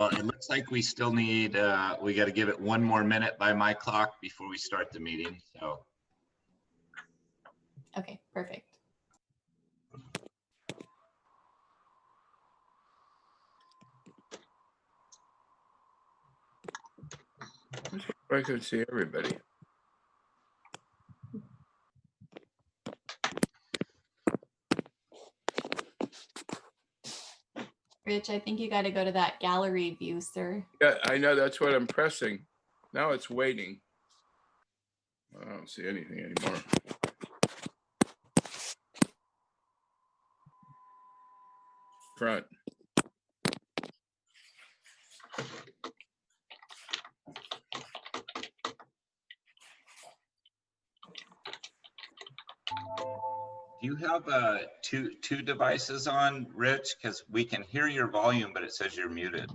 Well, it looks like we still need, we got to give it one more minute by my clock before we start the meeting. So, Okay, perfect. I could see everybody. Rich, I think you got to go to that gallery view, sir. Yeah, I know, that's what I'm pressing. Now it's waiting. I don't see anything anymore. Front. do you have two devices on, Rich? Because we can hear your volume, but it says you're muted.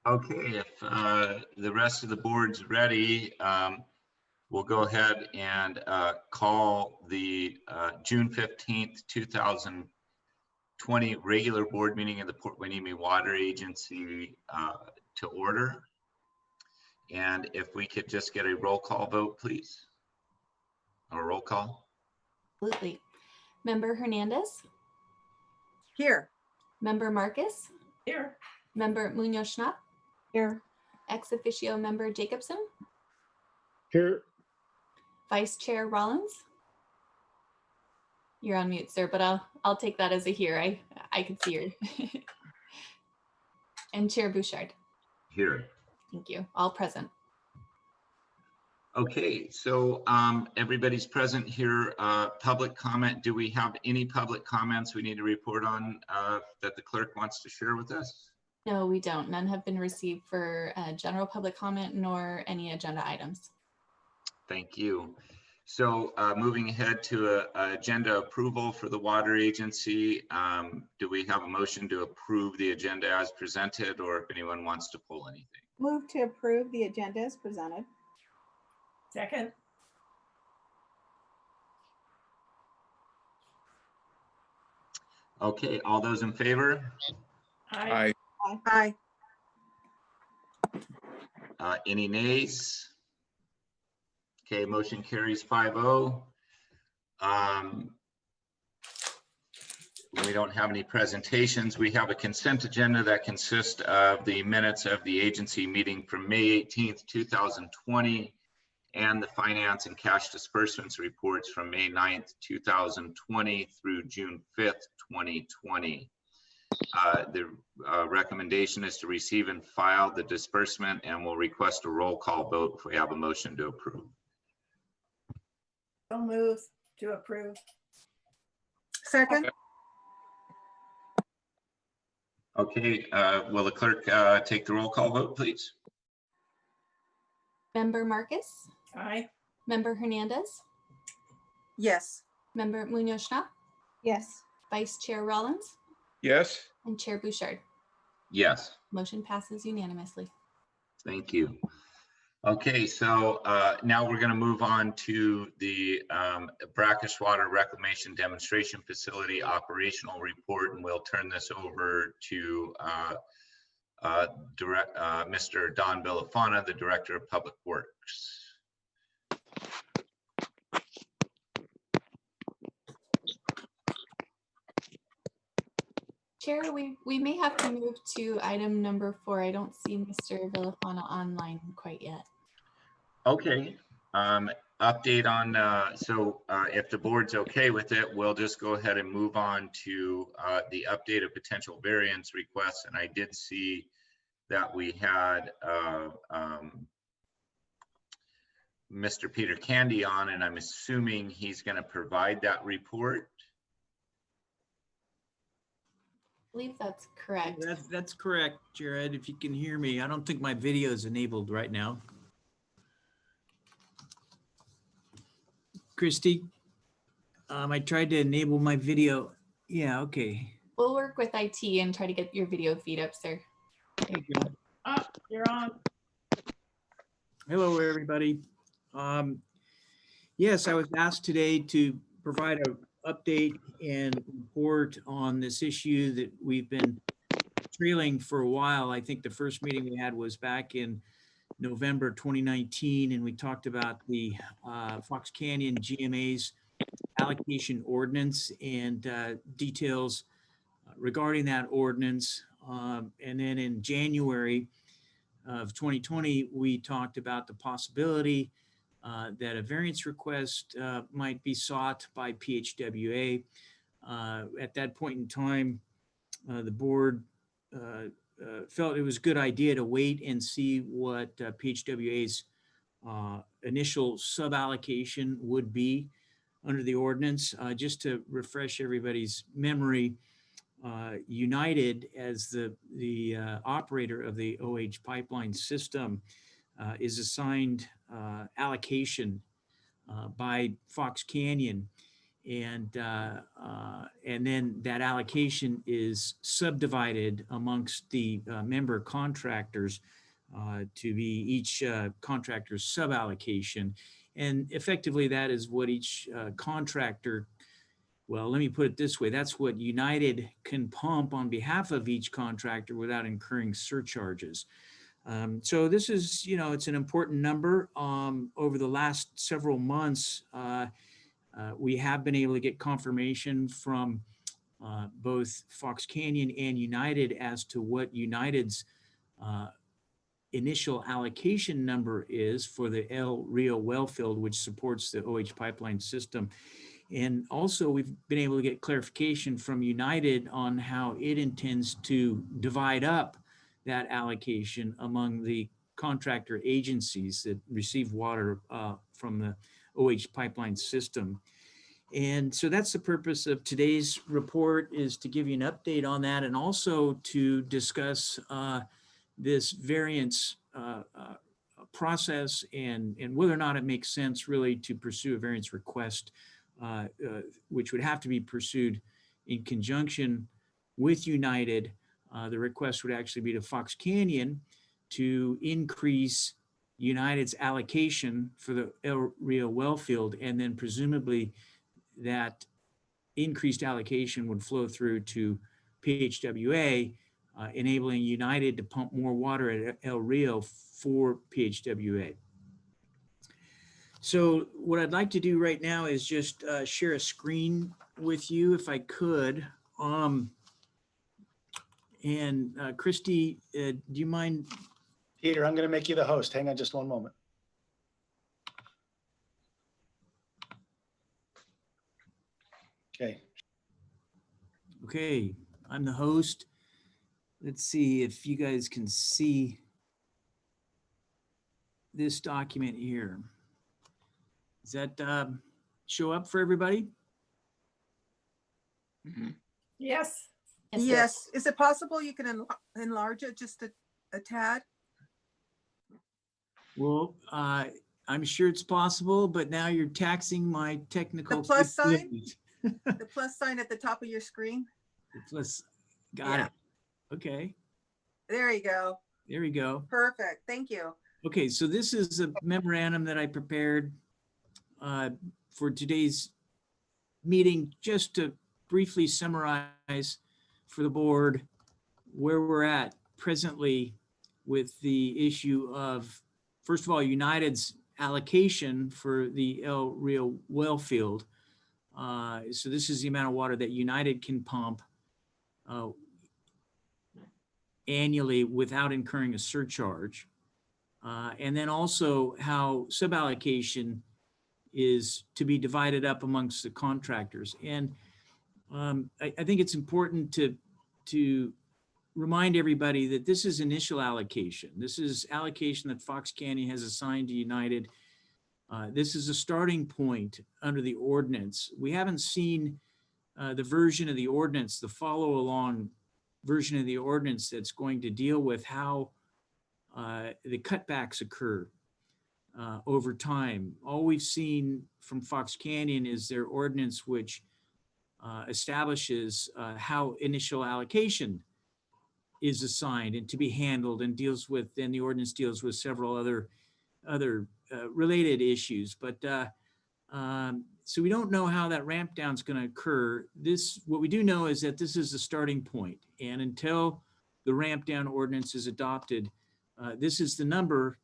Okay, if the rest of the board's ready, we'll go ahead and call the June 15th, 2020 regular board meeting of the Port Hueneme Water Agency to order. And if we could just get a roll call vote, please. A roll call. Absolutely. Member Hernandez? Here. Member Marcus? Here. Member Munoz-Schnapp? Here. Ex officio member Jacobson? Here. Vice Chair Rollins? You're on mute, sir, but I'll take that as a here. I can see you. And Chair Bouchard. Here. Thank you. All present. Okay, so everybody's present here. Public comment. Do we have any public comments we need to report on that the clerk wants to share with us? No, we don't. None have been received for general public comment nor any agenda items. Thank you. So moving ahead to agenda approval for the water agency, do we have a motion to approve the agenda as presented, or if anyone wants to pull anything? Move to approve the agenda as presented. Second. Okay, all those in favor? Aye. Aye. Any nays? Okay, motion carries 5-0. We don't have any presentations. We have a consent agenda that consists of the minutes of the agency meeting from May 18th, 2020, and the finance and cash disbursements reports from May 9th, 2020 through June 5th, 2020. The recommendation is to receive and file the disbursement, and we'll request a roll call vote if we have a motion to approve. So move to approve. Second. Okay, will the clerk take the roll call vote, please? Member Marcus? Aye. Member Hernandez? Yes. Member Munoz-Schnapp? Yes. Vice Chair Rollins? Yes. And Chair Bouchard. Yes. Motion passes unanimously. Thank you. Okay, so now we're going to move on to the Brackish Water Reclamation Demonstration Facility operational report, and we'll turn this over to Mr. Don Villafana, the Director of Public Works. Chair, we may have to move to item number 4. I don't see Mr. Villafana online quite yet. Okay, update on, so if the board's okay with it, we'll just go ahead and move on to the update of potential variance requests. And I did see that we had Mr. Peter Candy on, and I'm assuming he's going to provide that report. I believe that's correct. That's correct, Jared. If you can hear me, I don't think my video is enabled right now. Christy, I tried to enable my video. Yeah, okay. We'll work with IT and try to get your video feed up, sir. There you go. You're on. Hello, everybody. Yes, I was asked today to provide an update and report on this issue that we've been trailing for a while. I think the first meeting we had was back in November 2019, and we talked about the Fox Canyon GMA's allocation ordinance and details regarding that ordinance. And then in January of 2020, we talked about the possibility that a variance request might be sought by PHWA. At that point in time, the board felt it was a good idea to wait and see what PHWA's initial sub-allocation would be under the ordinance. Just to refresh everybody's memory, United, as the operator of the Oah Pipeline system, is assigned allocation by Fox Canyon, and then that allocation is subdivided amongst the member contractors to be each contractor's sub-allocation. And effectively, that is what each contractor, well, let me put it this way, that's what United can pump on behalf of each contractor without incurring surcharges. So this is, it's an important number. Over the last several months, we have been able to get confirmation from both Fox Canyon and United as to what United's initial allocation number is for the El Rio well field, which supports the Oah Pipeline system. And also we've been able to get clarification from United on how it intends to divide up that allocation among the contractor agencies that receive water from the Oah Pipeline system. And so that's the purpose of today's report, is to give you an update on that and also to discuss this variance process and whether or not it makes sense really to pursue a variance request, which would have to be pursued in conjunction with United. The request would actually be to Fox Canyon to increase United's allocation for the El Rio well field, and then presumably that increased allocation would flow through to PHWA, enabling United to pump more water at El Rio for PHWA. So what I'd like to do right now is just share a screen with you, if I could. And Christy, do you mind? Peter, I'm going to make you the host. Hang on just one moment. Okay. Okay, I'm the host. Let's see if you guys can see this document here. Does that show up for everybody? Mhm. Yes. Yes. Is it possible you can enlarge it just a tad? Well, I'm sure it's possible, but now you're taxing my technical. The plus sign? capabilities. The plus sign at the top of your screen? The plus, got Yeah. it. Okay, There you go. there we go. Perfect. Thank you. Okay, so this is a memorandum that I prepared for today's meeting, just to briefly summarize for the board where we're at presently with the issue of, first of all, United's allocation for the El Rio well field. So this is the amount of water that United can pump annually without incurring a surcharge. And then also how suballocation is to be divided up amongst the contractors. And I think it's important to remind everybody that this is initial allocation. This is allocation that Fox Canyon has assigned to United. This is a starting point under the ordinance. We haven't seen the version of the ordinance, the follow along version of the ordinance that's going to deal with how the cutbacks occur over time. All we've seen from Fox Canyon is their ordinance, which establishes how initial allocation is assigned and to be handled, and deals with, then the ordinance deals with several other related issues. But So we don't know how that ramp down is going to occur. What we do know is that this is the starting point, and until the ramp down ordinance is adopted, this is the number,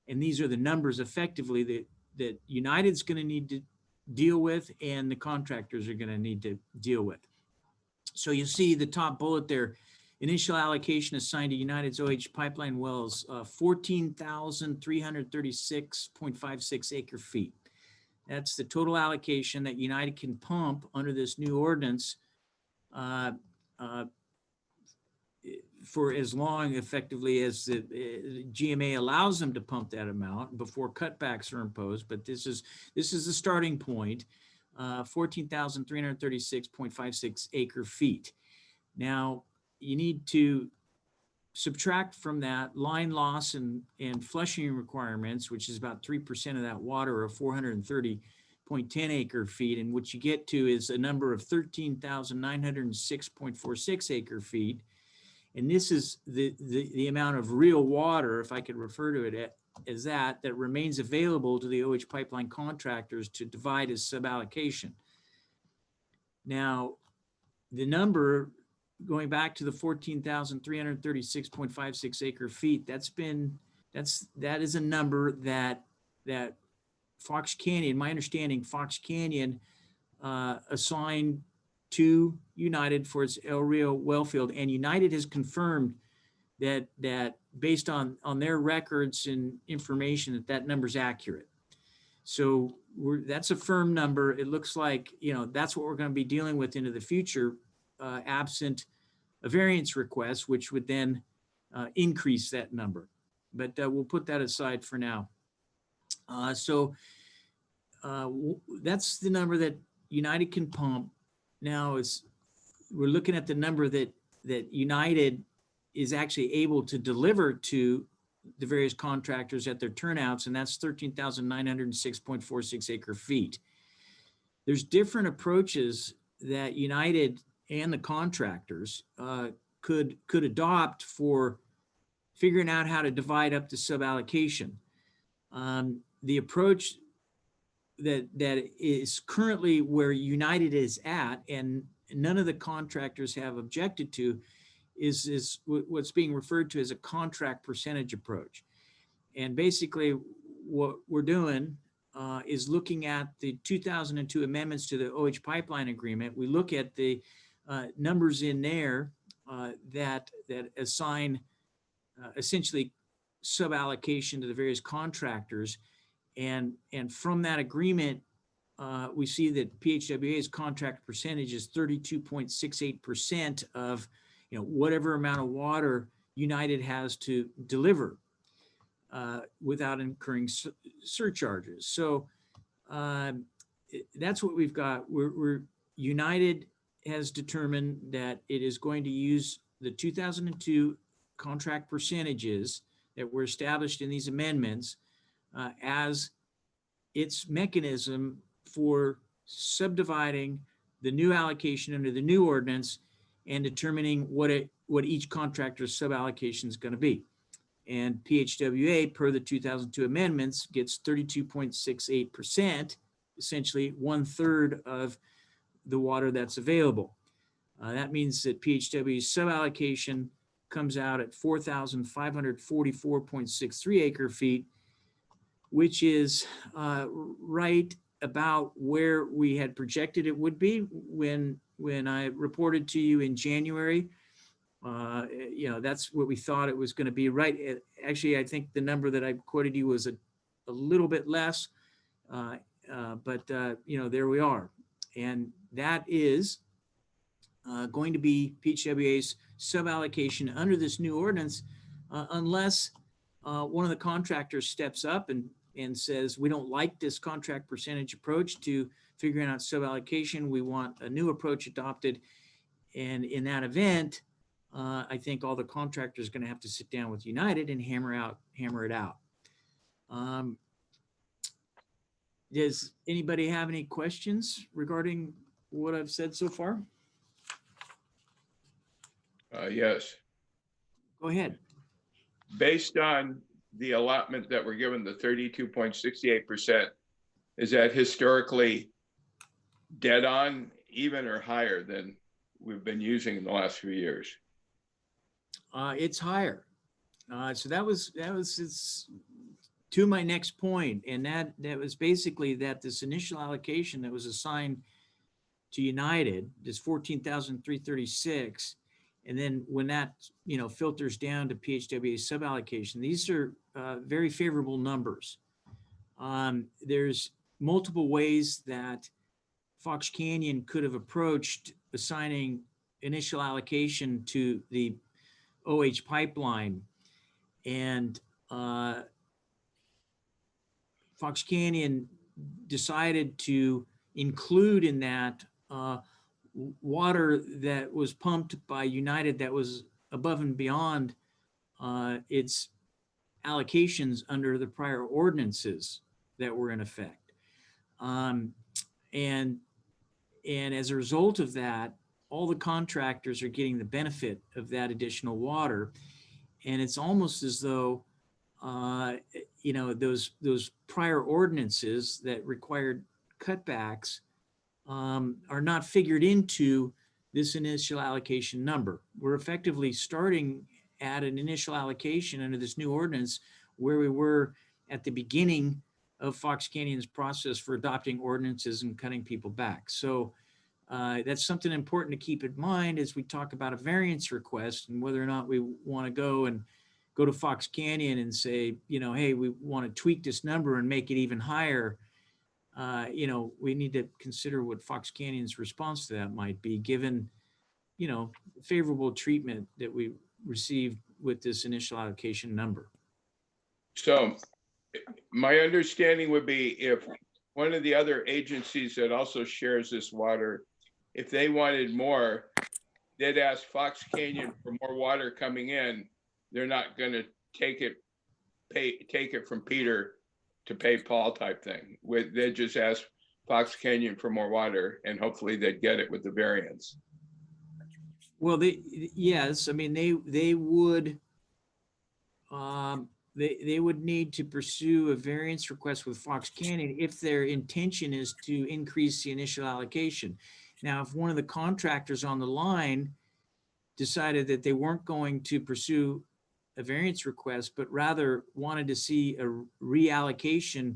and these are the numbers effectively that United's going to need to deal with, and the contractors are going to need to deal with. So you see the top bullet there, initial allocation assigned to United's OH pipeline wells, 14,336.56 acre feet. That's the total allocation that United can pump under this new ordinance for as long effectively as the GMA allows them to pump that amount before cutbacks are imposed. But this is the starting point, 14,336.56 acre feet. Now you need to subtract from that line loss and flushing requirements, which is about 3% of that water, or 430.10 acre feet. And what you get to is a number of 13,906.46 acre feet. And this is the amount of real water, if I could refer to it as that remains available to the OH pipeline contractors to divide as suballocation. Now, the number, going back to the 14,336.56 acre feet, that is a number that Fox Canyon, my understanding, Fox Canyon assigned to United for its El Rio well field, and United has confirmed that based on their records and information that number's accurate. So that's a firm number. It looks like, that's what we're going to be dealing with into the future, absent a variance request, which would then increase that number. But we'll put that aside for now. So that's the number that United can pump. Now we're looking at the number that United is actually able to deliver to the various contractors at their turnouts, and that's 13,906.46 acre feet. There's different approaches that United and the contractors could adopt for figuring out how to divide up the suballocation. The approach that is currently where United is at, and none of the contractors have objected to, is what's being referred to as a contract percentage approach. And basically what we're doing is looking at the 2002 amendments to the OH pipeline agreement. We look at the numbers in there that assign essentially suballocation to the various contractors. And from that agreement, we see that PHWA's contract percentage is 32.68% of whatever amount of water United has to deliver without incurring surcharges. So that's what we've got. United has determined that it is going to use the 2002 contract percentages that were established in these amendments as its mechanism for subdividing the new allocation under the new ordinance and determining what each contractor's suballocation is going to be. And PHWA, per the 2002 amendments, gets 32.68%, essentially 1/3 of the water that's available. That means that PHW's suballocation comes out at 4,544.63 acre feet, which is right about where we had projected it would be when I reported to you in January. That's what we thought it was going to be, right? Actually, I think the number that I quoted you was a little bit less, but there we are. And that is going to be PHWA's suballocation under this new ordinance, unless one of the contractors steps up and says, we don't like this contract percentage approach to figuring out suballocation. We want a new approach adopted. And in that event, I think all the contractors are going to have to sit down with United and hammer it out. Does anybody have any questions regarding what I've said so far? Yes. Go ahead. Based on the allotment that we're given, the 32.68%, Is that historically dead on, even or higher than we've been using in the last few years? It's higher. So that was it's to my next point, and that was basically that this initial allocation that was assigned to United, this 14,336, and then when that filters down to PHWA suballocation, these are very favorable numbers. There's multiple ways that Fox Canyon could have approached assigning initial allocation to the OH pipeline, and Fox Canyon decided to include in that water that was pumped by United that was above and beyond its allocations under the prior ordinances that were in effect. And as a result of that, all the contractors are getting the benefit of that additional water. And it's almost as though, those prior ordinances that required cutbacks are not figured into this initial allocation number. We're effectively starting at an initial allocation under this new ordinance where we were at the beginning of Fox Canyon's process for adopting ordinances and cutting people back. So that's something important to keep in mind as we talk about a variance request and whether or not we want to go to Fox Canyon and say, hey, we want to tweak this number and make it even higher. We need to consider what Fox Canyon's response to that might be, given, favorable treatment that we received with this initial allocation number. So my understanding would be if one of the other agencies that also shares this water, if they wanted more, they'd ask Fox Canyon for more water coming in. They're not going to take it from Peter to pay Paul type thing. They just ask Fox Canyon for more water, and hopefully they'd get it with the variance. Well, yes, I mean they would they would need to pursue a variance request with Fox Canyon if their intention is to increase the initial allocation. Now, if one of the contractors on the line decided that they weren't going to pursue a variance request, but rather wanted to see a reallocation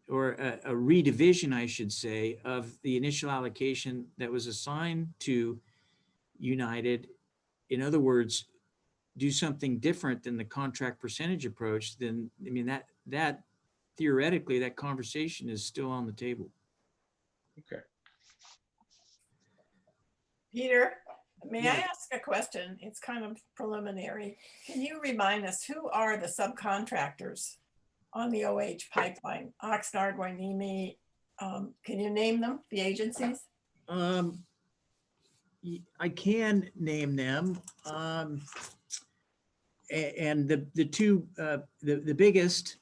or a redivision, I should say, of the initial allocation that was assigned to United, in other words, do something different than the contract percentage approach, then, I mean, that theoretically, that conversation is still on the table. Okay. Peter, may I Yeah. ask a question? It's kind of preliminary. Can you remind us who are the subcontractors on the OH pipeline? Oxnard, Wainimi, can you name them, the agencies? I can name them. And the two, the biggest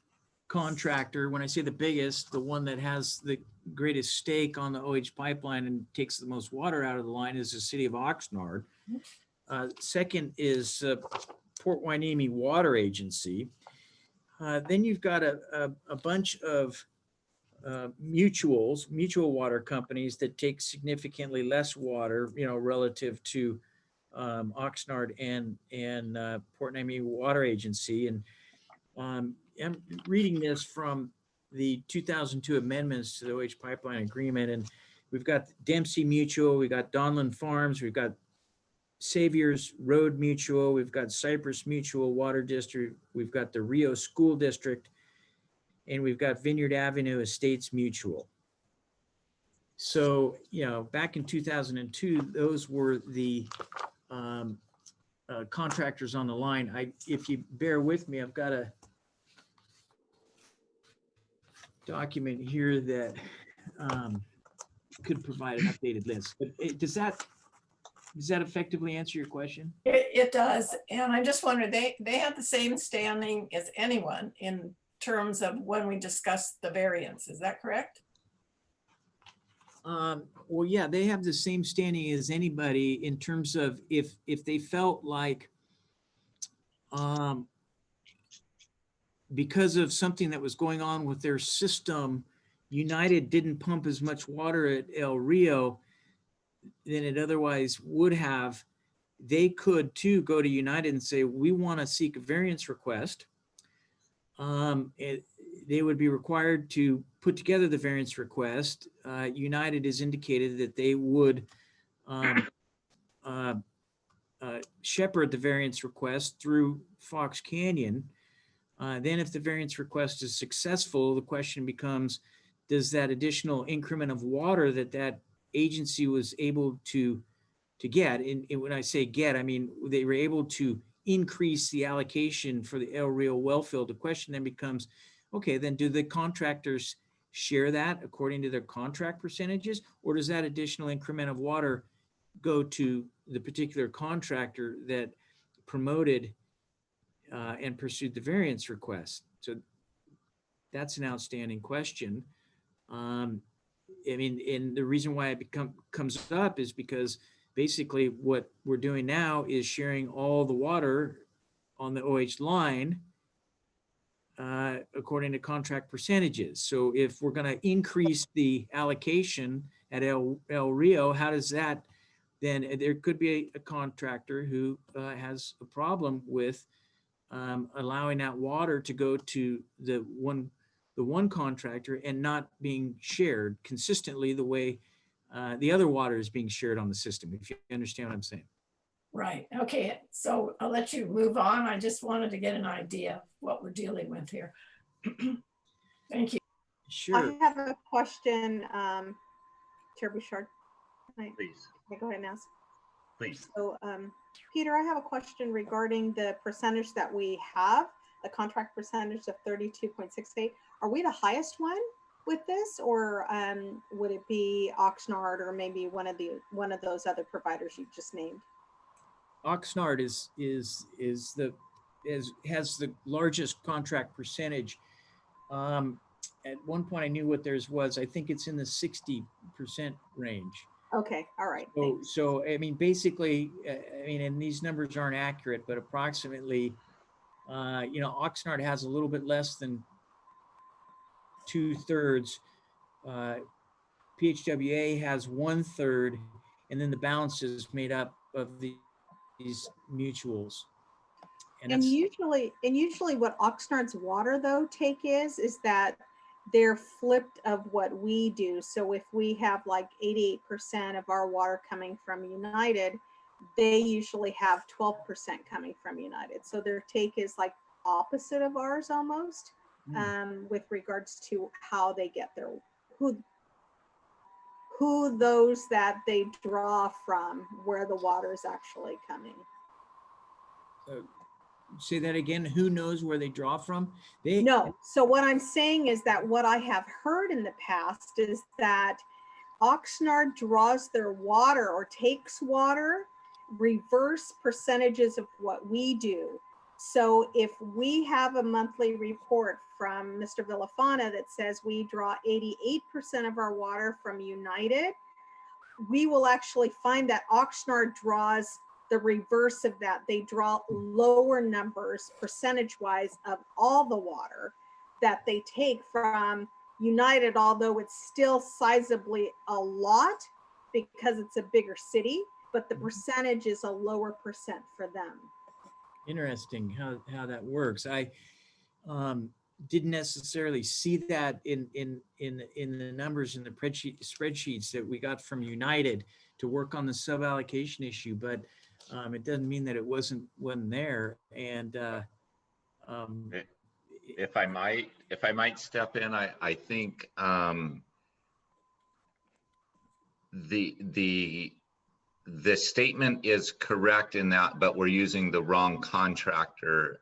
contractor, when I say the biggest, the one that has the greatest stake on the OH pipeline and takes the most water out of the line, is the city of Oxnard. Second is Port Hueneme Water Agency. Then you've got a bunch of mutual water companies that take significantly less water, relative to Oxnard and Port Hueneme Water Agency. And I'm reading this from the 2002 amendments to the OH Pipeline Agreement, and we've got Dempsey Mutual, we've got Donlin Farms, we've got Saviors Road Mutual, we've got Cypress Mutual Water District, we've got the Rio School District, and we've got Vineyard Avenue Estates Mutual. So, back in 2002, those were the contractors on the line. If you bear with me, I've got a document here that could provide an updated list. But does that effectively answer your question? It does. And I just wondered, they have the same standing as anyone in terms of when we discuss the variance. Is that correct? Well, yeah, they have the same standing as anybody in terms of if they felt like because of something that was going on with their system United didn't pump as much water at El Rio than it otherwise would have, they could too go to United and say, we want to seek a variance request. They would be required to put together the variance request. United has indicated that they would shepherd the variance request through Fox Canyon. Then if the variance request is successful, the question becomes, does that additional increment of water that agency was able to get, and when I say get, I mean they were able to increase the allocation for the El Rio well field. The question then becomes, okay, then do the contractors share that according to their contract percentages, or does that additional increment of water go to the particular contractor that promoted and pursued the variance request? So that's an outstanding question. I mean, and the reason why it comes up is because basically what we're doing now is sharing all the water on the OH line according to contract percentages. So if we're going to increase the allocation at El Rio, how does that then, there could be a contractor who has a problem with allowing that water to go to the one contractor and not being shared consistently the way the other water is being shared on the system, if you understand what I'm saying. Right. Okay. So I'll let you move on. I just wanted to get an idea of what we're dealing with here. Thank you. Sure. I have a question, Chair Bouchard. Please, Can I go ahead and ask? please. So, Peter, I have a question regarding the percentage that we have, the contract percentage of 32.68. Are we the highest one with this, or would it be Oxnard or maybe one of those other providers you just named? Oxnard has the largest contract percentage. At one point I knew what theirs was. I think it's in the 60% range. Okay, all right. So I mean, basically, I mean, and these numbers aren't accurate, but approximately, Oxnard has a little bit less than 2/3. PHWA has 1/3, and then the balance is made up of these mutuals. And usually what Oxnard's water though take is that they're flipped of what we do. So if we have like 88% of our water coming from United, they usually have 12% coming from United. So their take is like opposite of ours almost, with regards to how they get their, who those that they draw from, where the water is actually coming. Say that again. Who knows where they draw from? No. So what I'm saying is that what I have heard in the past is that Oxnard draws their water or takes water, reverse percentages of what we do. So if we have a monthly report from Mr. Villafana that says we draw 88% of our water from United, we will actually find that Oxnard draws the reverse of that. They draw lower numbers percentage-wise of all the water that they take from United, although it's still sizably a lot because it's a bigger city, but the percentage is a lower percent for them. Interesting how that works. I didn't necessarily see that in the numbers in the spreadsheets that we got from United to work on the sub-allocation issue, but it doesn't mean that it wasn't there. And if I might step in, I think the statement is correct in that, but we're using the wrong contractor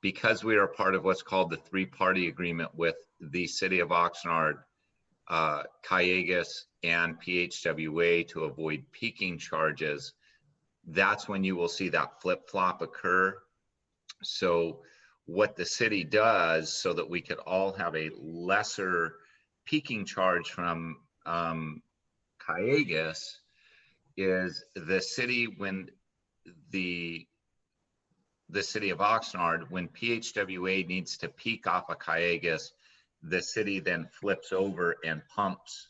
because we are part of what's called the three-party agreement with the city of Oxnard, Callegas, and PHWA to avoid peaking charges. That's when you will see that flip-flop occur. So what the city does so that we could all have a lesser peaking charge from Callegas is the city, when the city of Oxnard, when PHWA needs to peak off of Callegas, the city then flips over and pumps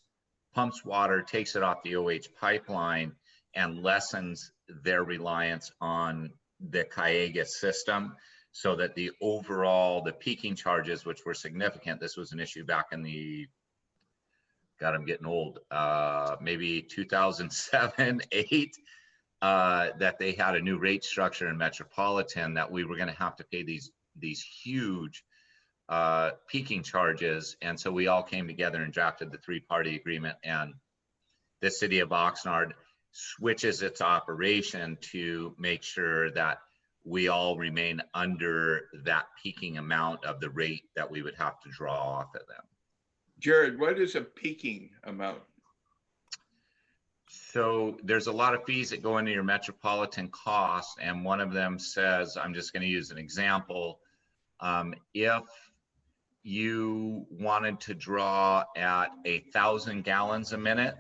water, takes it off the OH pipeline, and lessens their reliance on the Cayuga system, so that the peaking charges, which were significant, this was an issue back in the, God, I'm getting old, maybe 2007, 8, that they had a new rate structure in Metropolitan that we were going to have to pay these huge peaking charges. And so we all came together and drafted the 3-party agreement, and the city of Oxnard switches its operation to make sure that we all remain under that peaking amount of the rate that we would have to draw off of them. Jared, what is a peaking amount? So there's a lot of fees that go into your metropolitan cost, and one of them says, I'm just going to use an example. If you wanted to draw at 1,000 gallons a minute,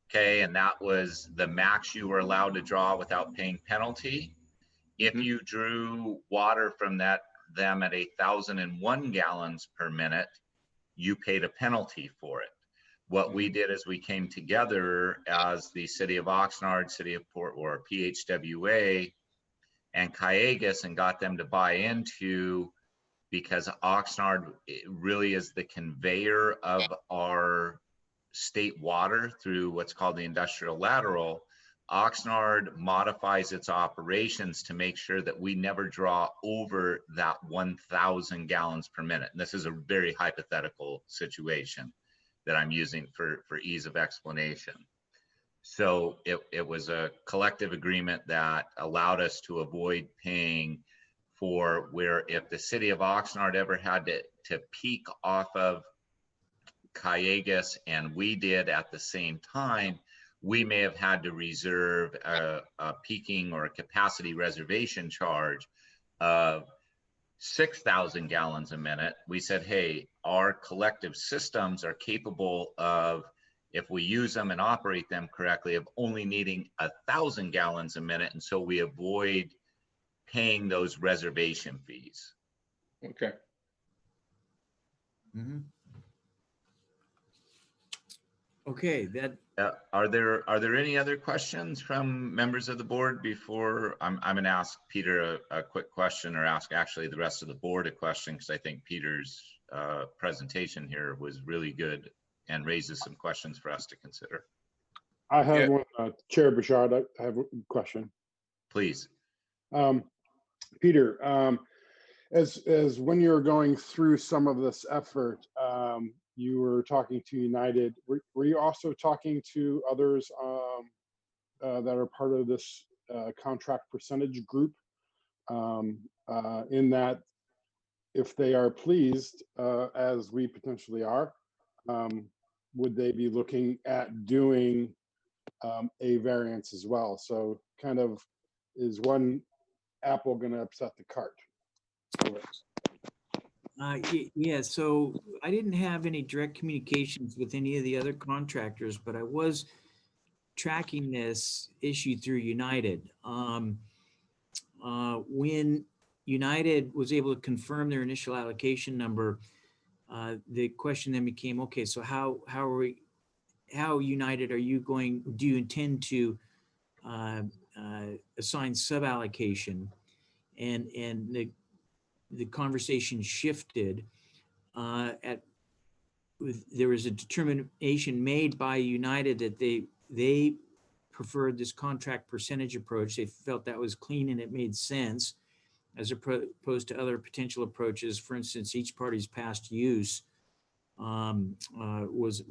okay, and that was the max you were allowed to draw without paying penalty. If you drew water from them at 1,001 gallons per minute, you paid a penalty for it. What we did is we came together as the city of Oxnard, city of Port, or PHWA, and Cayugas, and got them to buy into, because Oxnard really is the conveyor of our state water through what's called the industrial lateral. Oxnard modifies its operations to make sure that we never draw over that 1,000 gallons per minute. And this is a very hypothetical situation that I'm using for ease of explanation. So it was a collective agreement that allowed us to avoid paying for where, if the city of Oxnard ever had to peak off of Cayugas, and we did at the same time, we may have had to reserve a peaking or a capacity reservation charge of 6,000 gallons a minute. We said, hey, our collective systems are capable of, if we use them and operate them correctly, of only needing 1,000 gallons a minute. And so we avoid paying those reservation fees. Okay. Mhm. Okay, that, Are there any other questions from members of the board before I'm going to ask Peter a quick question, or ask actually the rest of the board a question, because I think Peter's presentation here was really good and raises some questions for us to consider. I have Yeah. one, Chair Bouchard, I have a question. Please. Peter, as when you're going through some of this effort, you were talking to United. Were you also talking to others that are part of this contract percentage group? In that, if they are pleased, as we potentially are, would they be looking at doing a variance as well? So kind of, is one apple going to upset the cart? yeah, so I didn't have any direct communications with any of the other contractors, but I was tracking this issue through United. When United was able to confirm their initial allocation number, the question then became, okay, so how United are you going, do you intend to assign sub-allocation? And the conversation shifted. There was a determination made by United that they preferred this contract percentage approach. They felt that was clean and it made sense, as opposed to other potential approaches. For instance, each party's past use was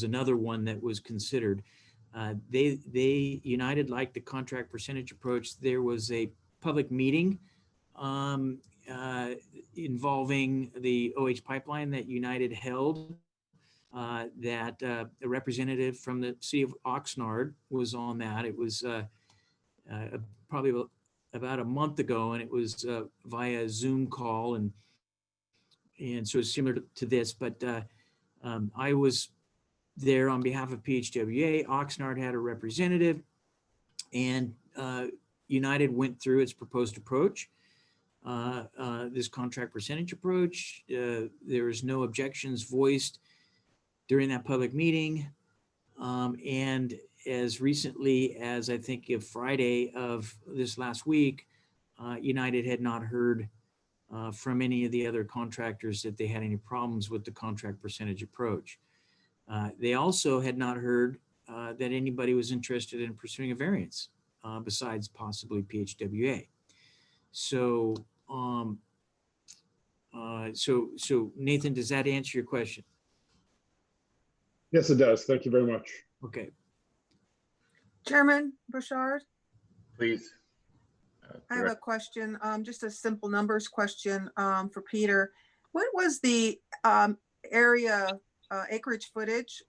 another one that was considered. United liked the contract percentage approach. There was a public meeting involving the OH pipeline that United held, that a representative from the city of Oxnard was on that. It was probably about a month ago, and it was via Zoom call, and so it's similar to this, but I was there on behalf of PHWA. Oxnard had a representative, and United went through its proposed approach. this contract percentage approach. There was no objections voiced during that public meeting. And as recently as I think of Friday of this last week, United had not heard from any of the other contractors that they had any problems with the contract percentage approach. They also had not heard that anybody was interested in pursuing a variance besides possibly PHWA. So, so Nathan, does that answer your question? Yes, it does. Thank you very much. Okay. Chairman Bouchard, Please. I have a question, just a simple numbers question for Peter. What was the area acreage footage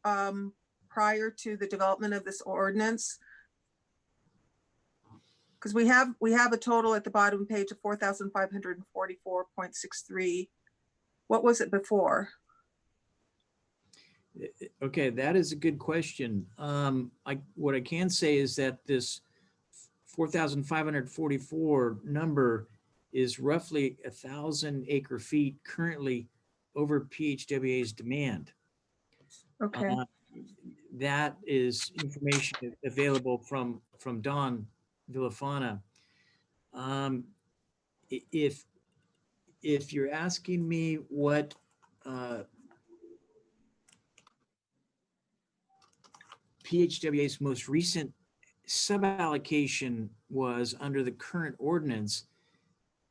prior to the development of this ordinance? Because we have a total at the bottom page of 4,544.63. What was it before? Okay, that is a good question. What I can say is that this 4,544 number is roughly 1,000 acre feet currently over PHWA's demand. Okay. That is information available from Don Villafana. If you're asking me what PHWA's most recent suballocation was under the current ordinance,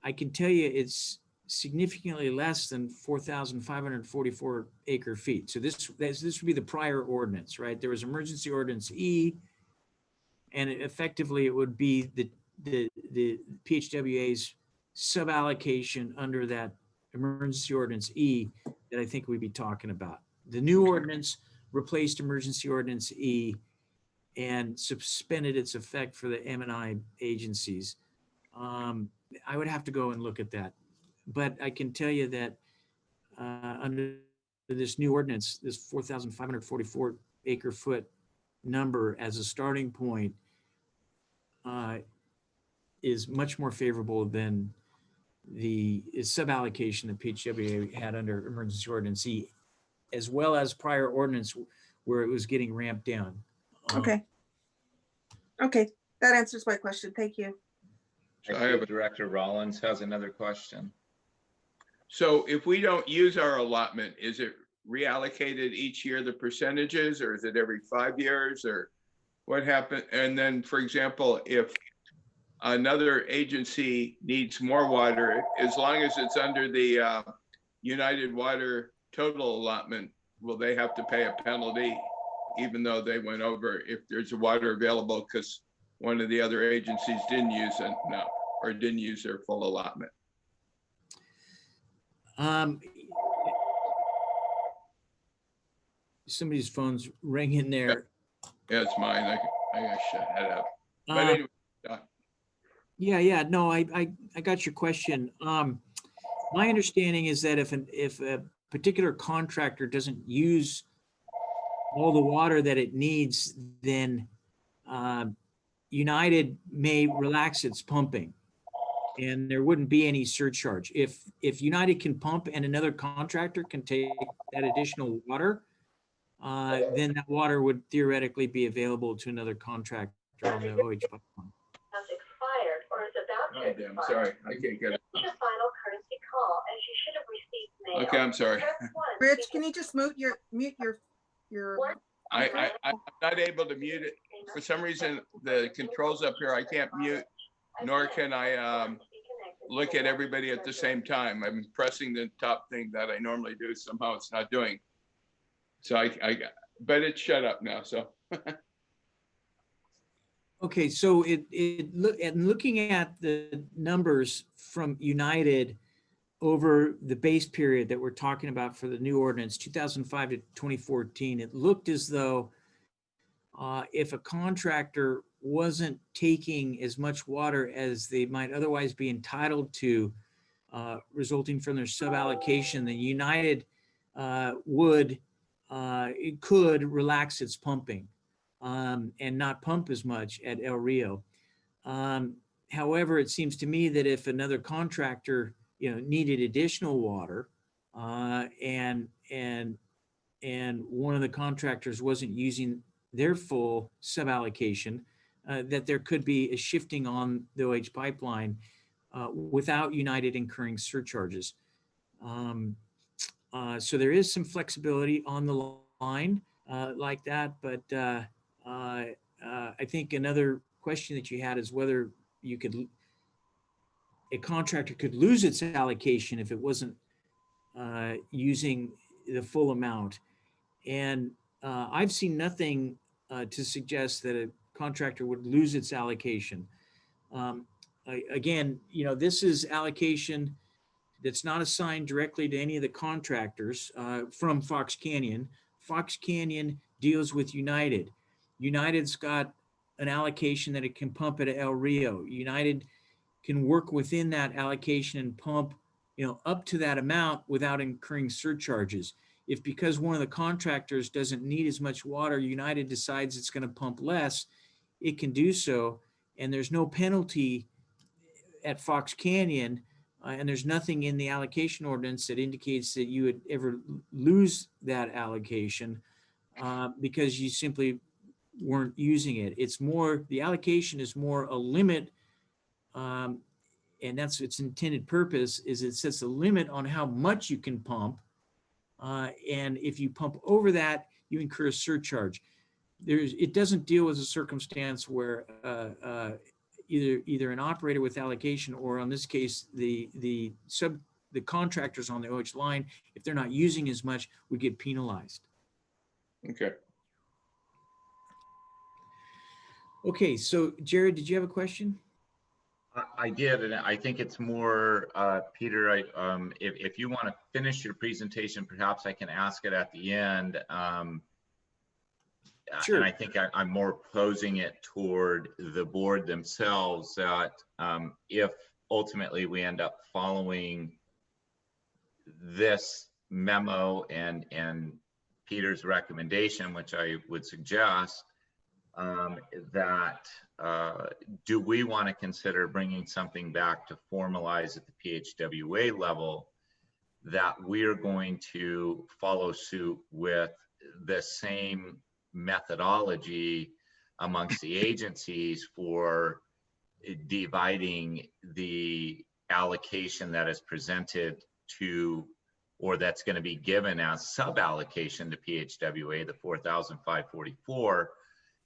I can tell you it's significantly less than 4,544 acre feet. So this would be the prior ordinance, right? There was emergency ordinance E, and effectively it would be the PHWA's suballocation under that emergency ordinance E that I think we'd be talking about. The new ordinance replaced emergency ordinance E and suspended its effect for the M&I agencies. I would have to go and look at that, but I can tell you that under this new ordinance, this 4,544 acre foot number as a starting point is much more favorable than the suballocation that PHWA had under emergency ordinance E, as well as prior ordinance where it was getting ramped down. Okay. Okay, that answers my question. Thank you. So I have Director Rollins has another question. So if we don't use our allotment, is it reallocated each year, the percentages, or is it every 5 years, or what happened? And then, for example, if another agency needs more water, as long as it's under the United Water total allotment, will they have to pay a penalty even though they went over if there's water available because one of the other agencies didn't use it? No, or didn't use their full allotment? Somebody's phone's ringing there. Yeah, it's mine. I gotta shut that up. But anyway, Yeah. No, I got your question. My understanding is that if a particular contractor doesn't use all the water that it needs, then United may relax its pumping, and there wouldn't be any surcharge. If United can pump and another contractor can take that additional water, then that water would theoretically be available to another contractor on the OH pipeline. Has expired or is about to oh, damn, expire. sorry, I can't get it. This is a final courtesy call, as you should have received mail. Okay, I'm sorry. Press 1 Rich, to can you just mute your I'm not able to mute it. For some reason, the controls up here, I can't mute, nor can I look at everybody at the same time. I'm pressing the top thing that I normally do. Somehow it's not doing. So but it's shut up now, so. Okay, so looking at the numbers from United over the base period that we're talking about for the new ordinance, 2005 to 2014, it looked as though if a contractor wasn't taking as much water as they might otherwise be entitled to, resulting from their suballocation, then United it could relax its pumping and not pump as much at El Rio. However, it seems to me that if another contractor, needed additional water, and one of the contractors wasn't using their full suballocation, that there could be a shifting on the OH pipeline without United incurring surcharges. So there is some flexibility on the line like that, but I think another question that you had is whether a contractor could lose its allocation if it wasn't using the full amount. And I've seen nothing to suggest that a contractor would lose its allocation. Again, this is allocation that's not assigned directly to any of the contractors from Fox Canyon. Fox Canyon deals with United. United's got an allocation that it can pump at El Rio. United can work within that allocation and pump, up to that amount without incurring surcharges. If because one of the contractors doesn't need as much water, United decides it's going to pump less, it can do so. And there's no penalty at Fox Canyon, and there's nothing in the allocation ordinance that indicates that you would ever lose that allocation because you simply weren't using it. It's more, the allocation is more a limit, and that's its intended purpose, is it sets a limit on how much you can pump. And if you pump over that, you incur a surcharge. It doesn't deal with a circumstance where either an operator with allocation, or in this case, the contractors on the OH line, if they're not using as much, would get penalized. Okay. Okay, so Jared, did you have a question? I did, and I think it's more, Peter, if you want to finish your presentation, perhaps I can ask it at the end. Sure. And I think I'm more posing it toward the board themselves, that if ultimately we end up following this memo and Peter's recommendation, which I would suggest, that do we want to consider bringing something back to formalize at the PHWA level, that we're going to follow suit with the same methodology amongst the agencies for dividing the allocation that is presented to, or that's going to be given as sub-allocation to PHWA, the 4,544,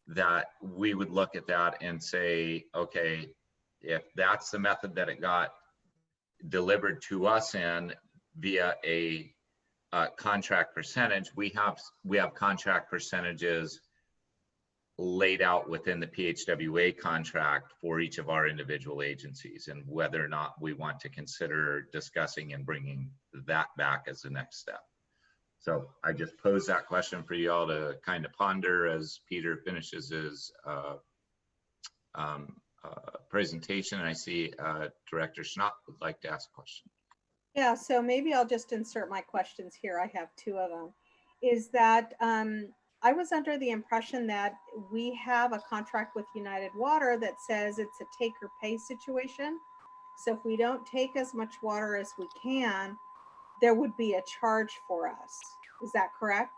that we would look at that and say, okay, if that's the method that it got delivered to us in via a contract percentage, we have contract percentages laid out within the PHWA contract for each of our individual agencies, and whether or not we want to consider discussing and bringing that back as the next step. So I just posed that question for you all to kind of ponder as Peter finishes his presentation. And I see Director Schnapp would like to ask a question. Yeah, so maybe I'll just insert my questions here. I have two of them. Is that I was under the impression that we have a contract with United Water that says it's a take or pay situation. So if we don't take as much water as we can, there would be a charge for us. Is that correct?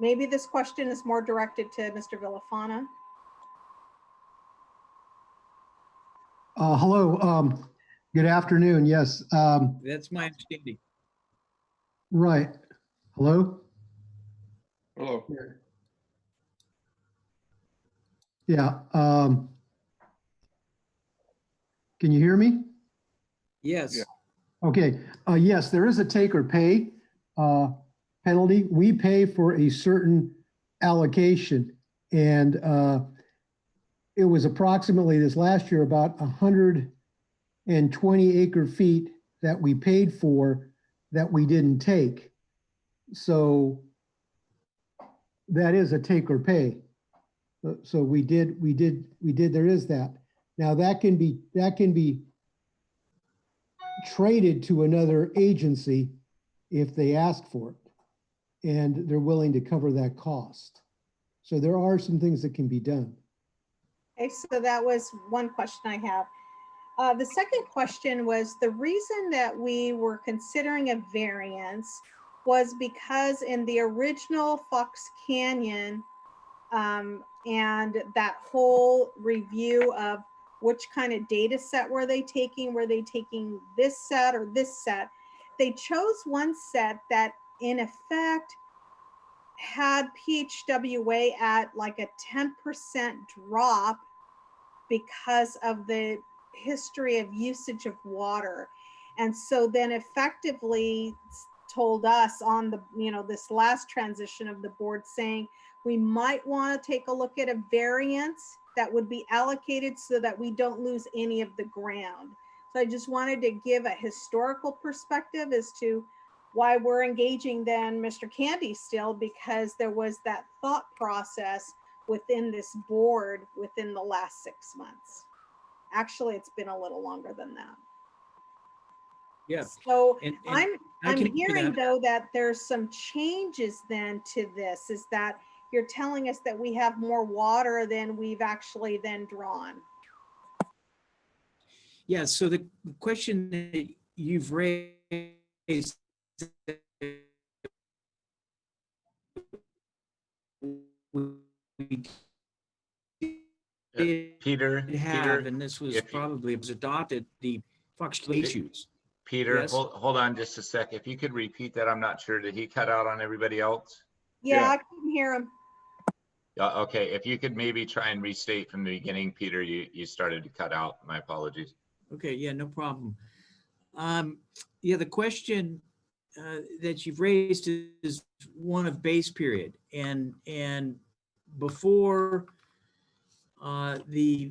Maybe this question is more directed to Mr. Villafana. Hello, good afternoon. Yes. That's my understanding. Right. Hello? Hello. Yeah. Can you hear me? Yes. Yeah. Okay. Yes, there is a take or pay penalty. We pay for a certain allocation, and it was approximately this last year about 120 acre feet that we paid for that we didn't take. So that is a take or pay. So we did, there is that. Now that can be traded to another agency if they ask for it and they're willing to cover that cost. So there are some things that can be done. Okay, so that was one question I have. The second question was the reason that we were considering a variance was because in the original Fox Canyon and that whole review of which kind of data set were they taking this set or this set, they chose one set that in effect had PHWA at like a 10% drop because of the history of usage of water. And so then effectively told us on the, this last transition of the board saying, we might want to take a look at a variance that would be allocated so that we don't lose any of the ground. So I just wanted to give a historical perspective as to why we're engaging then Mr. Candy still, because there was that thought process within this board within the last 6 months. Actually, it's been a little longer than that. Yeah. So And I'm can hearing though that there's some changes then to this, is that you're telling us that we have more water than we've actually then drawn. Yeah, so the question that you've raised we Peter, have, and this was probably was adopted, the Fox issues. Peter, Yes? hold on just a sec. If you could repeat that, I'm not sure. Did he cut out on everybody else? Yeah, I couldn't hear him. Yeah, okay. If you could maybe try and restate from the beginning, Peter, you started to cut out. My apologies. Okay, yeah, no problem. Yeah, the question that you've raised is one of base period, and before the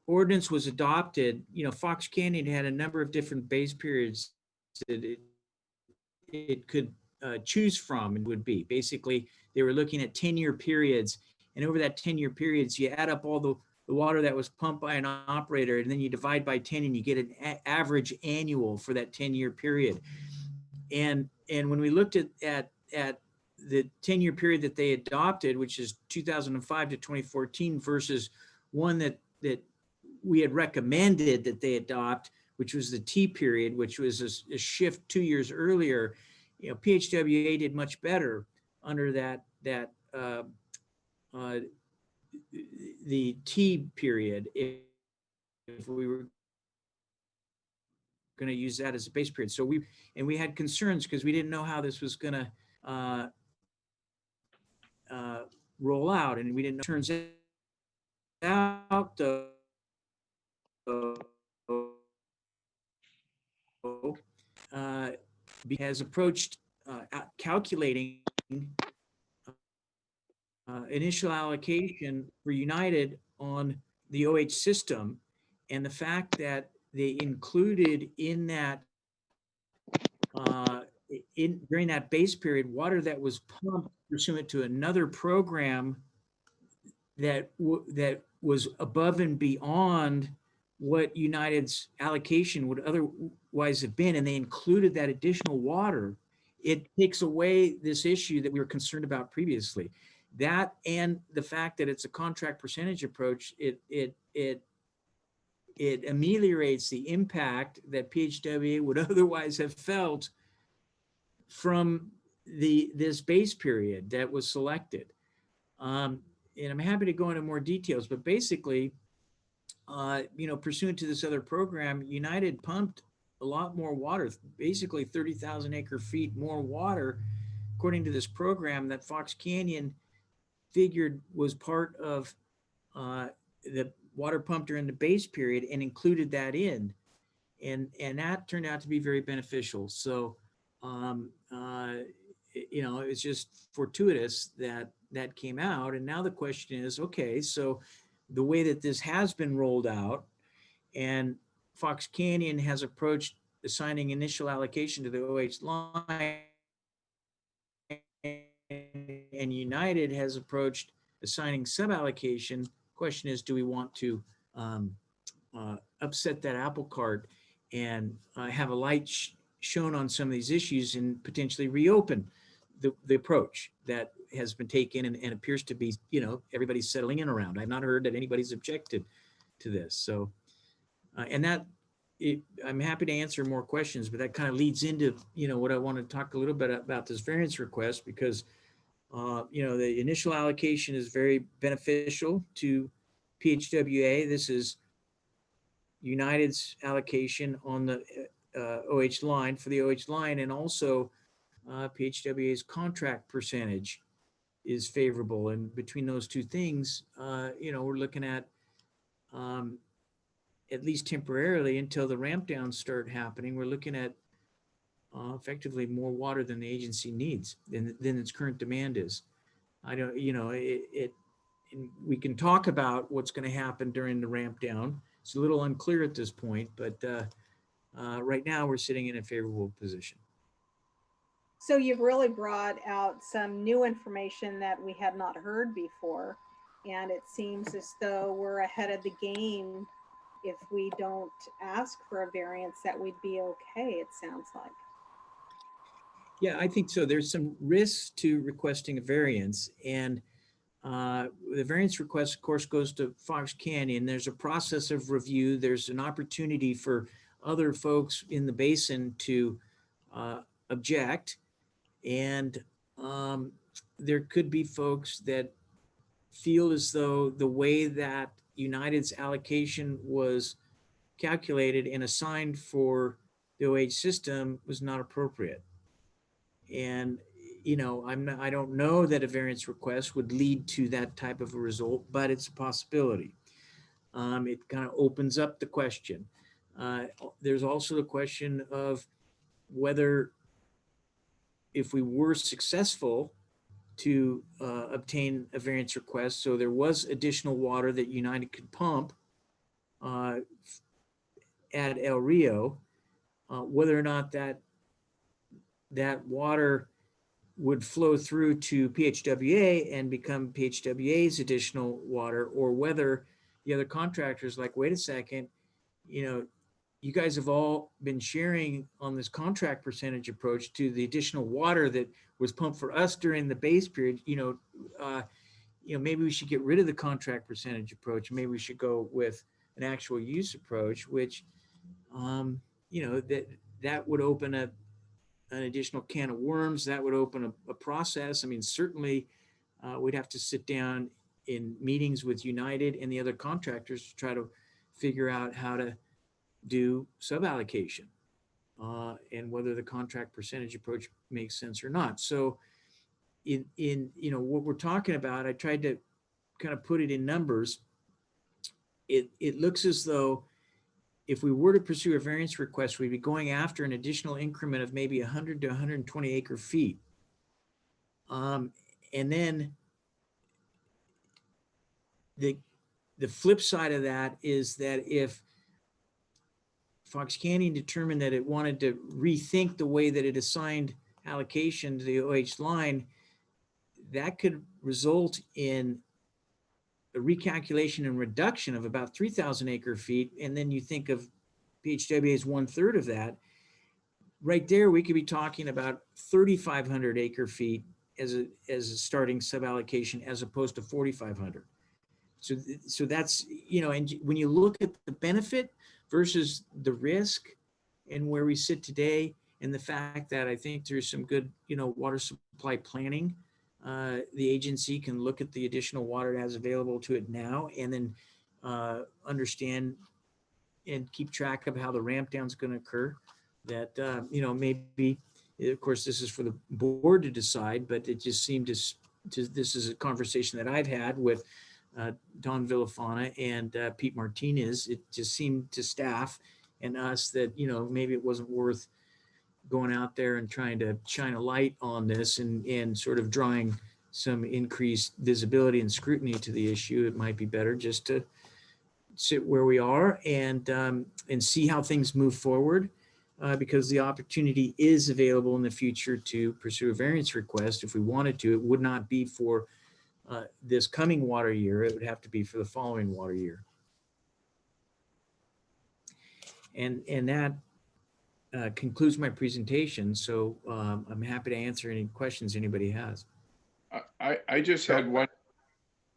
ordinance was adopted, Fox Canyon had a number of different base periods that it could choose from, and would be basically they were looking at 10-year periods, and over that 10-year periods you add up all the water that was pumped by an operator, and then you divide by 10 and you get an average annual for that 10-year period. And when we looked at the 10-year period that they adopted, which is 2005 to 2014, versus one that we had recommended that they adopt, which was the T period, which was a shift 2 years earlier, PHWA did much better under the T period, if we were going to use that as a base period. So we had concerns because we didn't know how this was going to roll out, and we didn't know. Turns out though, has approached calculating initial allocation for United on the OH system, and the fact that they included in that during that base period water that was pumped pursuant to another program that was above and beyond what United's allocation would otherwise have been, and they included that additional water. It takes away this issue that we were concerned about previously. That, and the fact that it's a contract percentage approach, it ameliorates the impact that PHWA would otherwise have felt from this base period that was selected. And I'm happy to go into more details, but basically, pursuant to this other program, United pumped a lot more water, basically 30,000 acre feet more water, according to this program that Fox Canyon figured was part of the water pumped during the base period, and included that in. And that turned out to be very beneficial. So, it's just fortuitous that came out. And now the question is, okay, so the way that this has been rolled out, and Fox Canyon has approached assigning initial allocation to the OH line, and United has approached assigning sub-allocation. Question is, do we want to upset that apple cart and have a light shown on some of these issues and potentially reopen the approach that has been taken and appears to be, everybody's settling in around. I've not heard that anybody's objected to this. So, and that, I'm happy to answer more questions, but that kind of leads into, what I want to talk a little bit about this variance request, because, the initial allocation is very beneficial to PHWA. This is United's allocation on the OH line for the OH line, and also PHWA's contract percentage is favorable. And between those two things, we're looking at least temporarily until the ramp downs start happening, we're looking at effectively more water than the agency needs, than its current demand is. I don't, we can talk about what's going to happen during the ramp down. It's a little unclear at this point, but right now we're sitting in a favorable position. So you've really brought out some new information that we had not heard before. And it seems as though we're ahead of the game. If we don't ask for a variance, that we'd be okay, it sounds like. Yeah, I think so. There's some risks to requesting a variance, and the variance request, of course, goes to Fox Canyon. There's a process of review. There's an opportunity for other folks in the basin to object, and there could be folks that feel as though the way that United's allocation was calculated and assigned for the OH system was not appropriate. And, I don't know that a variance request would lead to that type of a result, but it's a possibility. It kind of opens up the question. There's also the question of whether, if we were successful to obtain a variance request, so there was additional water that United could pump at El Rio, whether or not that water would flow through to PHWA and become PHWA's additional water, or whether the other contractors like, wait a second, you guys have all been sharing on this contract percentage approach to the additional water that was pumped for us during the base period. Maybe we should get rid of the contract percentage approach. Maybe we should go with an actual use approach, which, that would open an additional can of worms. That would open a process. I mean, certainly we'd have to sit down in meetings with United and the other contractors to try to figure out how to do suballocation and whether the contract percentage approach makes sense or not. So in what we're talking about, I tried to kind of put it in numbers. It looks as though if we were to pursue a variance request, we'd be going after an additional increment of maybe 100 to 120 acre feet. And then the flip side of that is that if Fox Canyon determined that it wanted to rethink the way that it assigned allocation to the OH line, that could result in a recalculation and reduction of about 3,000 acre feet. And then you think of PHWA's 1/3 of that. Right there, we could be talking about 3,500 acre feet as a starting suballocation, as opposed to 4,500. So that's, and when you look at the benefit versus the risk and where we sit today, and the fact that I think there's some good, water supply planning, the agency can look at the additional water it has available to it now, and then understand and keep track of how the ramp down is going to occur. That, maybe, of course, this is for the board to decide, but it just seemed this is a conversation that I've had with Don Villafana and Pete Martinez. It just seemed to staff and us that, maybe it wasn't worth going out there and trying to shine a light on this and sort of drawing some increased visibility and scrutiny to the issue. It might be better just to sit where we are and see how things move forward, because the opportunity is available in the future to pursue a variance request if we wanted to. It would not be for this coming water year. It would have to be for the following water year. And that concludes my presentation. So I'm happy to answer any questions anybody has. I just had one.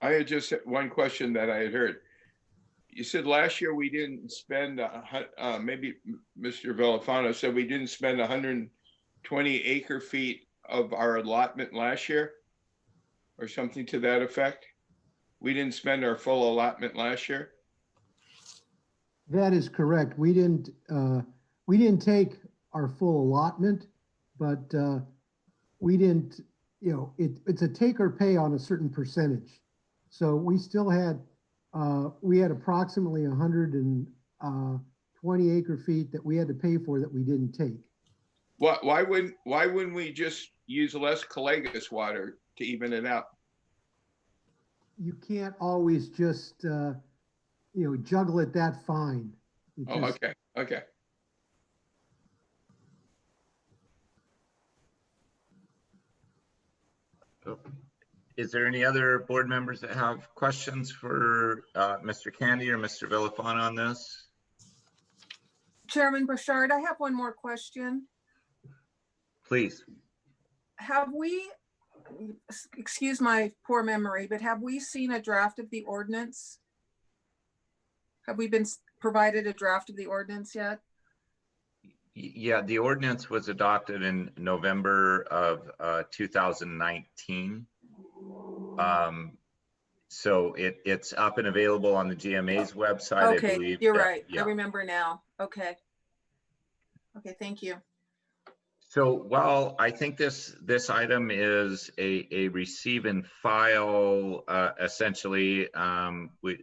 I had just one question that I had heard. You said last year we didn't spend, maybe Mr. Villafano said we didn't spend 120 acre feet of our allotment last year, or something to that effect. We didn't spend our full allotment last year. That is correct. We didn't take our full allotment, but we didn't, it's a take or pay on a certain percentage. So we still had, we had approximately 120 acre feet that we had to pay for that we didn't take. Why wouldn't we just use less Calagus water to even it out? You can't always just, juggle it that fine. Oh, okay, okay. Is there any other board members that have questions for Mr. Candy or Mr. Villafana on this? Chairman Bouchard, I have one more question. Please. Have we, excuse my poor memory, but have we seen a draft of the ordinance? Have we been provided a draft of the ordinance yet? Yeah, the ordinance was adopted in November of 2019. So it's up and available on the GMA's website. Okay, I believe. You're right. Yeah. I remember now. Okay. Okay, thank you. So while I think this item is a receive and file, essentially,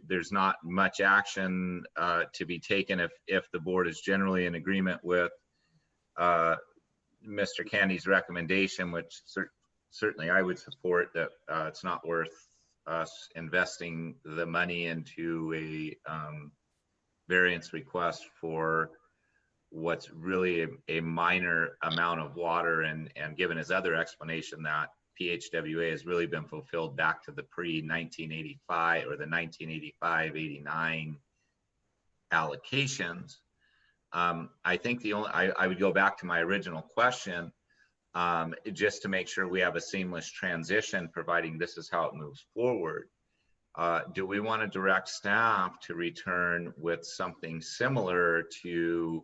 there's not much action to be taken if the board is generally in agreement with Mr. Candy's recommendation, which certainly I would support, that it's not worth us investing the money into a variance request for what's really a minor amount of water, and given his other explanation that PHWA has really been fulfilled back to the pre-1985 or the 1985-89 allocations. I think I would go back to my original question, just to make sure we have a seamless transition, providing this is how it moves forward. Do we want to direct staff to return with something similar to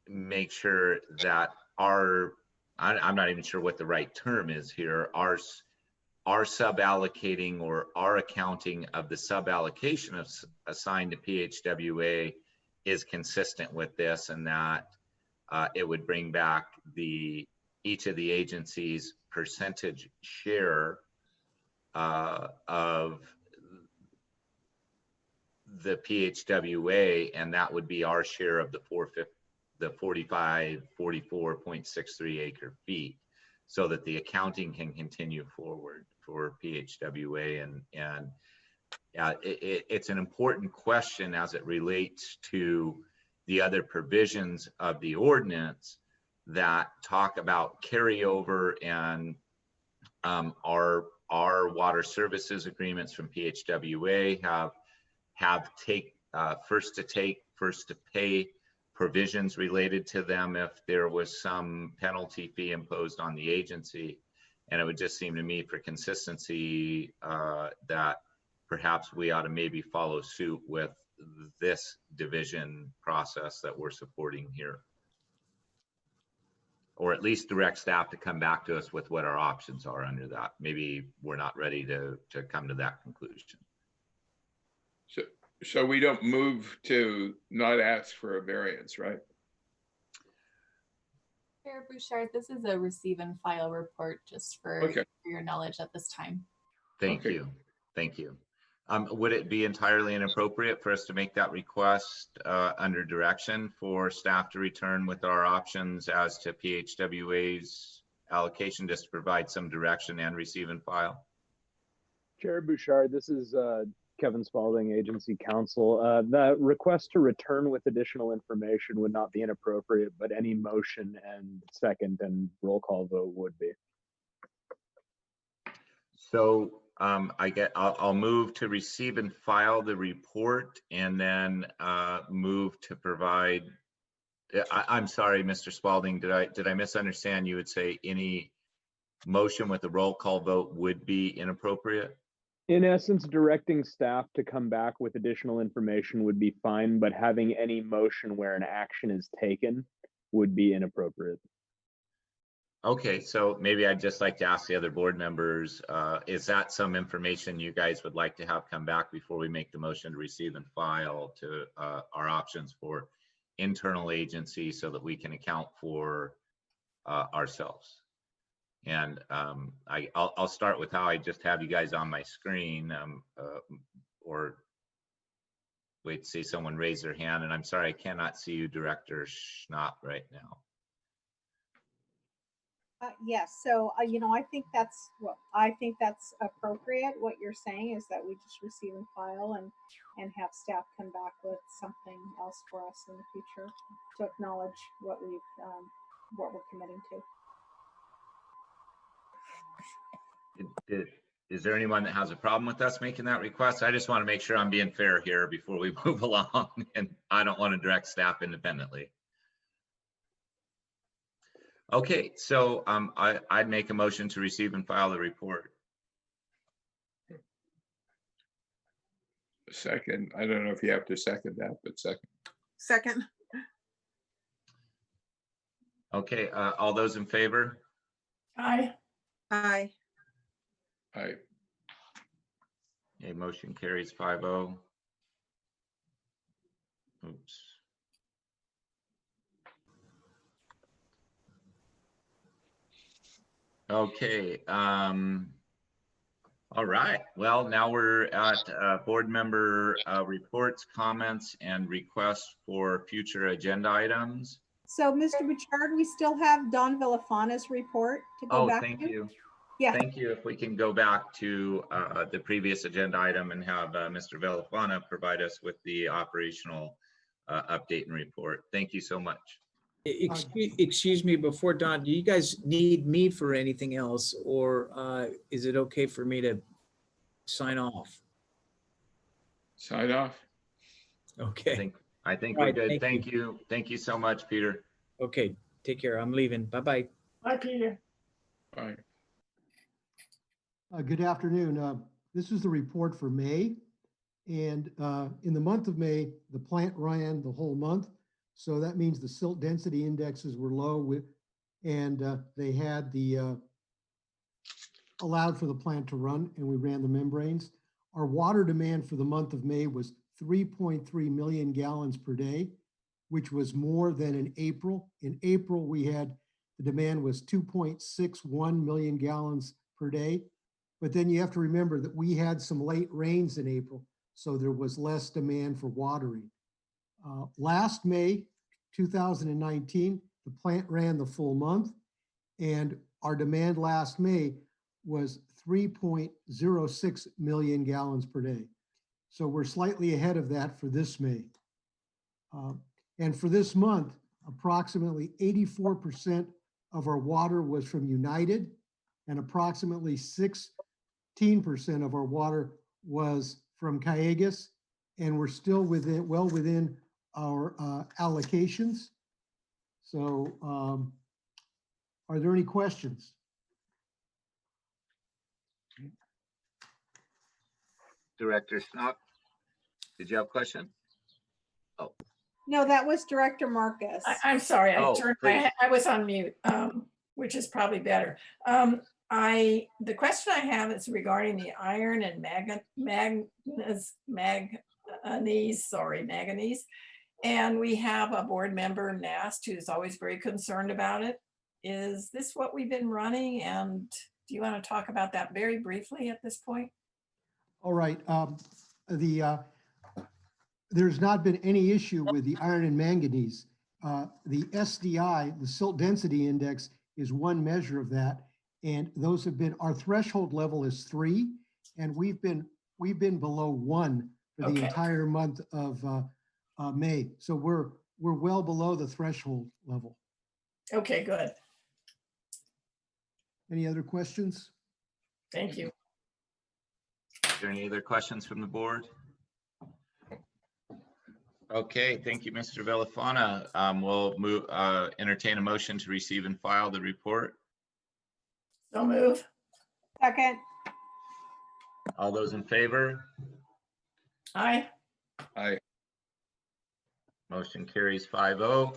make sure that I'm not even sure what the right term is here, our sub-allocating or our accounting of the sub-allocation assigned to PHWA is consistent with this, and that it would bring back each of the agencies' percentage share of the PHWA, and that would be our share of the 44.63 acre feet, so that the accounting can continue forward for PHWA. And it's an important question as it relates to the other provisions of the ordinance that talk about carryover, and our water services agreements from PHWA have first to pay provisions related to them if there was some penalty fee imposed on the agency. And it would just seem to me, for consistency, that perhaps we ought to maybe follow suit with this division process that we're supporting here, or at least direct staff to come back to us with what our options are under that. Maybe we're not ready to come to that conclusion. So we don't move to not ask for a variance, right? Chair Bouchard, this is a receive and file report, just for your knowledge at this time. Thank you. Thank you. Would it be entirely inappropriate for us to make that request under direction for staff to return with our options as to PHWA's allocation, just to provide some direction and receive and file? Chair Bouchard, this is Kevin Spalding, Agency Counsel. The request to return with additional information would not be inappropriate, but any motion and second and roll call vote would be. So I'll move to receive and file the report, and then move to provide I'm sorry, Mr. Spalding, did I misunderstand? You would say any motion with a roll call vote would be inappropriate? In essence, directing staff to come back with additional information would be fine, but having any motion where an action is taken would be inappropriate. Okay, so maybe I'd just like to ask the other board members, is that some information you guys would like to have come back before we make the motion to receive and file to our options for internal agency so that we can account for ourselves? And I'll start with how I just have you guys on my screen, or wait to see someone raise their hand. And I'm sorry, I cannot see you, Director Schnapp, right now. Yes, so, I think that's appropriate. What you're saying is that we just receive and file and have staff come back with something else for us in the future to acknowledge what we're committing to. Is there anyone that has a problem with us making that request? I just want to make sure I'm being fair here before we move along, and I don't want to direct staff independently. Okay, so I'd make a motion to receive and file the report. Second, I don't know if you have to second that, but second. Second. Okay, all those in favor? Aye. Aye. Aye. Okay, motion carries 5-0. Oops. Okay, all right. Well, now we're at board member reports, comments, and requests for future agenda items. So, Mr. Bouchard, we still have Don Villafana's report to go back to. Thank you. Yeah. Thank you. If we can go back to the previous agenda item and have Mr. Villafana provide us with the operational update and report. Thank you so much. Excuse me, before Don, do you guys need me for anything else, or is it okay for me to sign off? Sign off. Okay. I think All we're right, good. thank Thank you. Thank you so much, Peter. Okay, take care. I'm leaving. Bye-bye. Bye, Peter. Bye. Good afternoon. This is the report for May. And in the month of May, the plant ran the whole month. So that means the silt density indexes were low and they had allowed for the plant to run, and we ran the membranes. Our water demand for the month of May was 3.3 million gallons per day, which was more than in April. In April, the demand was 2.61 million gallons per day. But then you have to remember that we had some late rains in April, so there was less demand for watering. Last May, 2019, the plant ran the full month, and our demand last May was 3.06 million gallons per day. So we're slightly ahead of that for this May. And for this month, approximately 84% of our water was from United, and approximately 16% of our water was from Cayugas, and we're still well within our allocations. So are there any questions? Director Schnapp, did you have a question? Oh. No, that was Director Marcus. I'm sorry, Please. I was on mute, which is probably better. The question I have is regarding the iron and manganese. And we have a board member, Nast, who's always very concerned about it. Is this what we've been running? And do you want to talk about that very briefly at this point? All right. There's not been any issue with the iron and manganese. The SDI, the silt density index, is one measure of that. And those have been, our threshold level is 3, and we've been below 1 for the entire month of May. So we're well below the threshold level. Okay, good. Any other questions? Thank you. Is there any other questions from the board? Okay, thank you, Mr. Villafana. We'll move, entertain a motion to receive and file the report. So move. Second, All those in favor? Aye. Aye. Motion carries 5-0.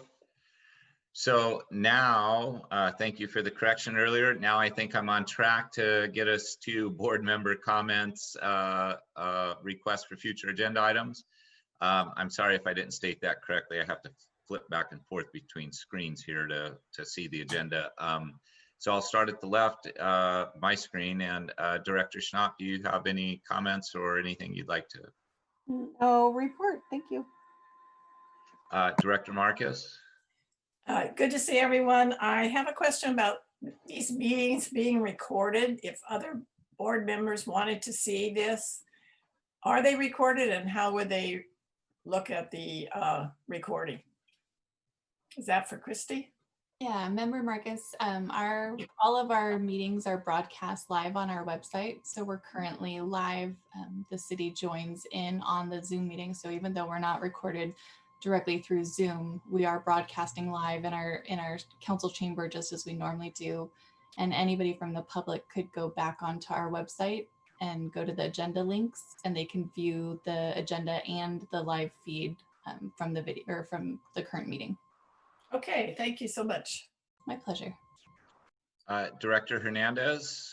So now, thank you for the correction earlier. Now I think I'm on track to get us to board member comments, requests for future agenda items. I'm sorry if I didn't state that correctly. I have to flip back and forth between screens here to see the agenda. So I'll start at the left, my screen, and Director Schnapp, do you have any comments or anything you'd like to? no report. Thank you. Director Marcus? Good to see everyone. I have a question about these meetings being recorded. If other board members wanted to see this, are they recorded and how would they look at the recording? Is that for Christy? Yeah, Member Marcus, all of our meetings are broadcast live on our website. So we're currently live. The city joins in on the Zoom meeting. So even though we're not recorded directly through Zoom, we are broadcasting live in our council chamber just as we normally do. And anybody from the public could go back onto our website and go to the agenda links, and they can view the agenda and the live feed from the video or from the current meeting. Okay, thank you so much. My pleasure. Director Hernandez?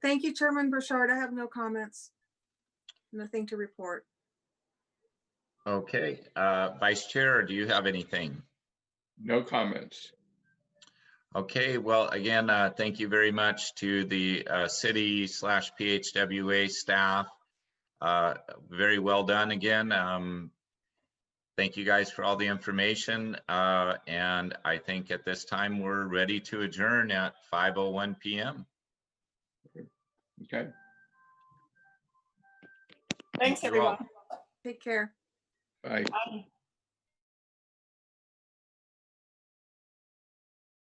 Thank you, Chairman Burchard. I have no comments. Nothing to report. Okay, Vice Chair, do you have anything? No comments. Okay, well, again, thank you very much to the city/PHWA staff. Very well done again. Thank you guys for all the information. And I think at this time we're ready to adjourn at 5:01 p.m. Okay. Thanks, Thank you all. everyone. Take care. Bye. Bye.